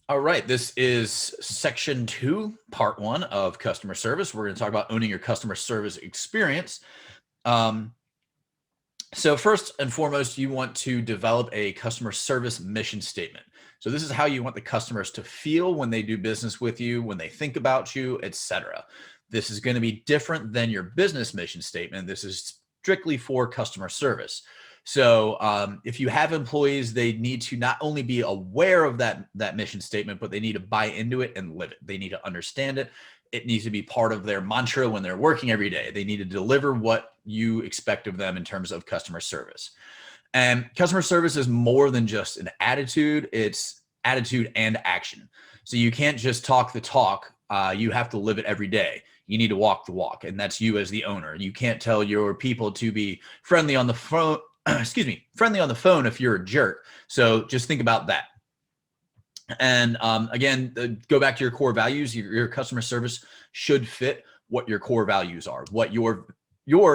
All right, this is section 2, part 1 of customer service. We're going to talk about owning your customer service experience. Um, so first and foremost, you want to develop a customer service mission statement. So this is how you want the customers to feel when they do business with you, when they think about you, etc. This is going to be different than your business mission statement. This is strictly for customer service. So if you have employees, they need to not only be aware of that mission statement, but they need to buy into it and live it. They need to understand it. It needs to be part of their mantra when they're working every day. They need to deliver what you expect of them in terms of customer service. And customer service is more than just an attitude, it's attitude and action. So you can't just talk the talk, you have to live it every day. You need to walk the walk, and that's you as the owner. You can't tell your people to be friendly on the phone, excuse me, friendly on the phone if you're a jerk. So just think about that. And again, go back to your core values. Your customer service should fit what your core values are, what your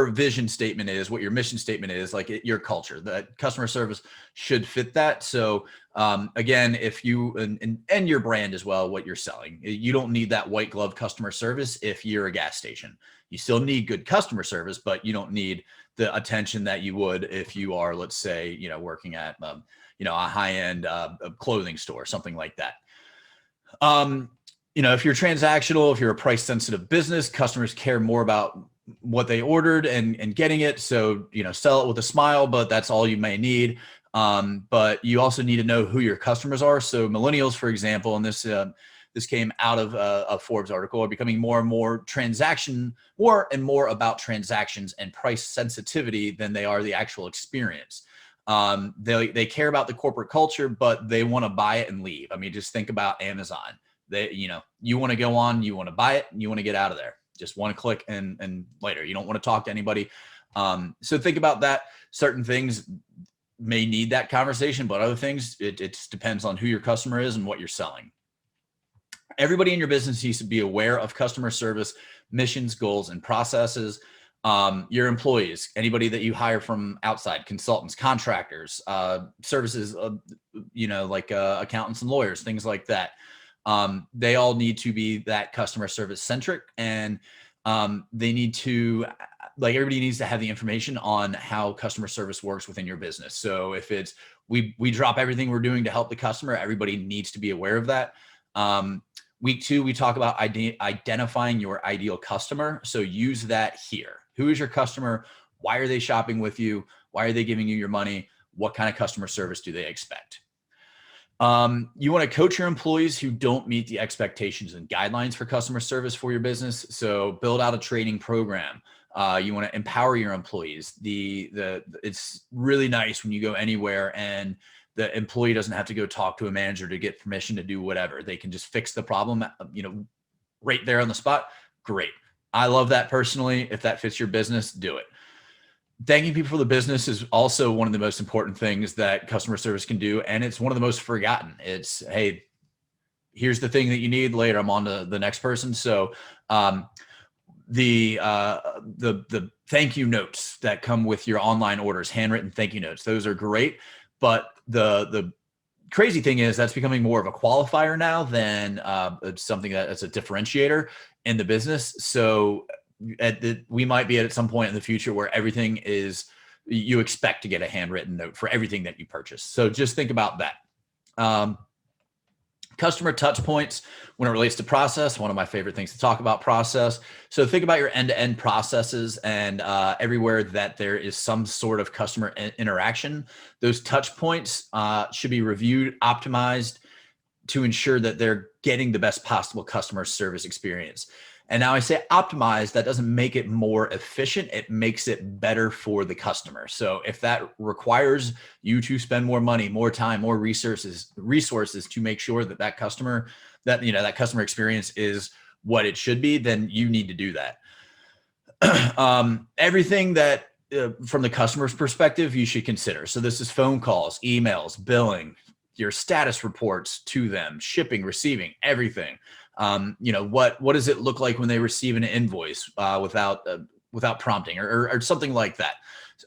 vision statement is, what your mission statement is, like your culture. That customer service should fit that. So again, if you and your brand as well, what you're selling, you don't need that white glove customer service if you're a gas station. You still need good customer service, but you don't need the attention that you would if you are, let's say, working at a high-end clothing store, something like that. If you're transactional, if you're a price sensitive business, customers care more about what they ordered and getting it. So, sell it with a smile, but that's all you may need. But you also need to know who your customers are. So millennials, for example, and this came out of a Forbes article, are becoming more and more about transactions and price sensitivity than they are the actual experience. They care about the corporate culture, but they want to buy it and leave. I mean, just think about Amazon. You want to go on, you want to buy it, and you want to get out of there. Just want to click and later. You don't want to talk to anybody. So think about that. Certain things may need that conversation, but other things, it depends on who your customer is and what you're selling. Everybody in your business needs to be aware of customer service missions, goals, and processes. Your employees, anybody that you hire from outside, consultants, contractors, services, like accountants and lawyers, things like that. They all need to be that customer service centric, and they need to, everybody needs to have the information on how customer service works within your business. So if it's, we drop everything we're doing to help the customer, everybody needs to be aware of that. Week 2, we talk about identifying your ideal customer. So use that here. Who is your customer? Why are they shopping with you? Why are they giving you your money? What kind of customer service do they expect? You want to coach your employees who don't meet the expectations and guidelines for customer service for your business. So build out a training program. You want to empower your employees. It's really nice when you go anywhere and the employee doesn't have to go talk to a manager to get permission to do whatever. They can just fix the problem, right there on the spot. Great. I love that personally. If that fits your business, do it. Thanking people for the business is also one of the most important things that customer service can do. And it's one of the most forgotten. It's, hey, here's the thing that you need. Later, I'm on to the next person. So the thank you notes that come with your online orders, handwritten thank you notes, those are great. But the crazy thing is that's becoming more of a qualifier now than something that's a differentiator in the business. So we might be at some point in the future where everything is, you expect to get a handwritten note for everything that you purchase. So just think about that. Customer touch points when it relates to process, one of my favorite things to talk about, process. So think about your end-to-end processes and everywhere that there is some sort of customer interaction. Those touch points should be reviewed, optimized to ensure that they're getting the best possible customer service experience. And now I say optimized, that doesn't make it more efficient. It makes it better for the customer. So if that requires you to spend more money, more time, more resources to make sure that that customer experience is what it should be, then you need to do that. Everything that from the customer's perspective, you should consider. So this is phone calls, emails, billing, your status reports to them, shipping, receiving, everything. What does it look like when they receive an invoice without prompting or something like that?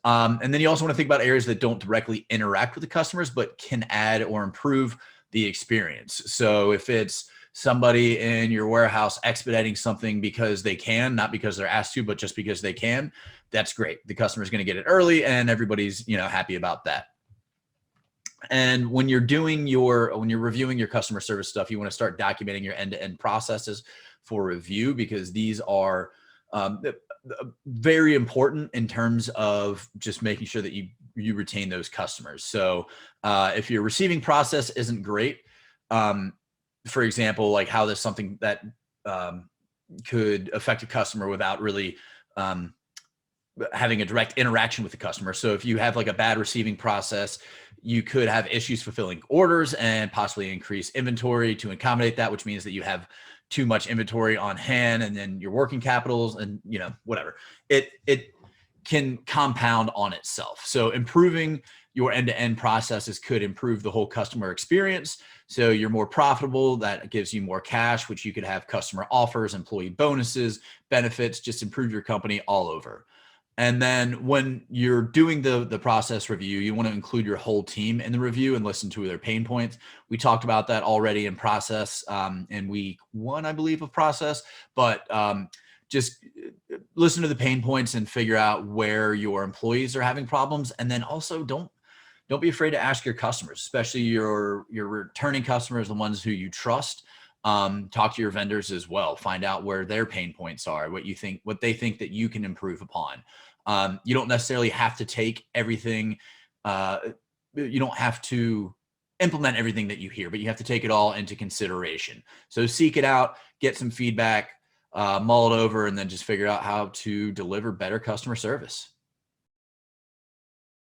And then you also want to think about areas that don't directly interact with the customers, but can add or improve the experience. So if it's somebody in your warehouse expediting something because they can, not because they're asked to, but just because they can, that's great. The customer's going to get it early and everybody's, happy about that. And when you're reviewing your customer service stuff, you want to start documenting your end-to-end processes for review, because these are very important in terms of just making sure that you retain those customers. So if your receiving process isn't great, for example, like how there's something that could affect a customer without really having a direct interaction with the customer. So if you have like a bad receiving process, you could have issues fulfilling orders and possibly increase inventory to accommodate that, which means that you have too much inventory on hand, and then your working capitals and whatever. It can compound on itself. So improving your end-to-end processes could improve the whole customer experience. So you're more profitable. That gives you more cash, which you could have customer offers, employee bonuses, benefits, just improve your company all over. And then when you're doing the process review, you want to include your whole team in the review and listen to their pain points. We talked about that already in process in week 1, I believe, of process, but just listen to the pain points and figure out where your employees are having problems. And then also don't be afraid to ask your customers, especially your returning customers, the ones who you trust. Talk to your vendors as well. Find out where their pain points are, what they think that you can improve upon. You don't necessarily have to take everything. You don't have to implement everything that you hear, but you have to take it all into consideration. So seek it out, get some feedback, mull it over, and then just figure out how to deliver better customer service.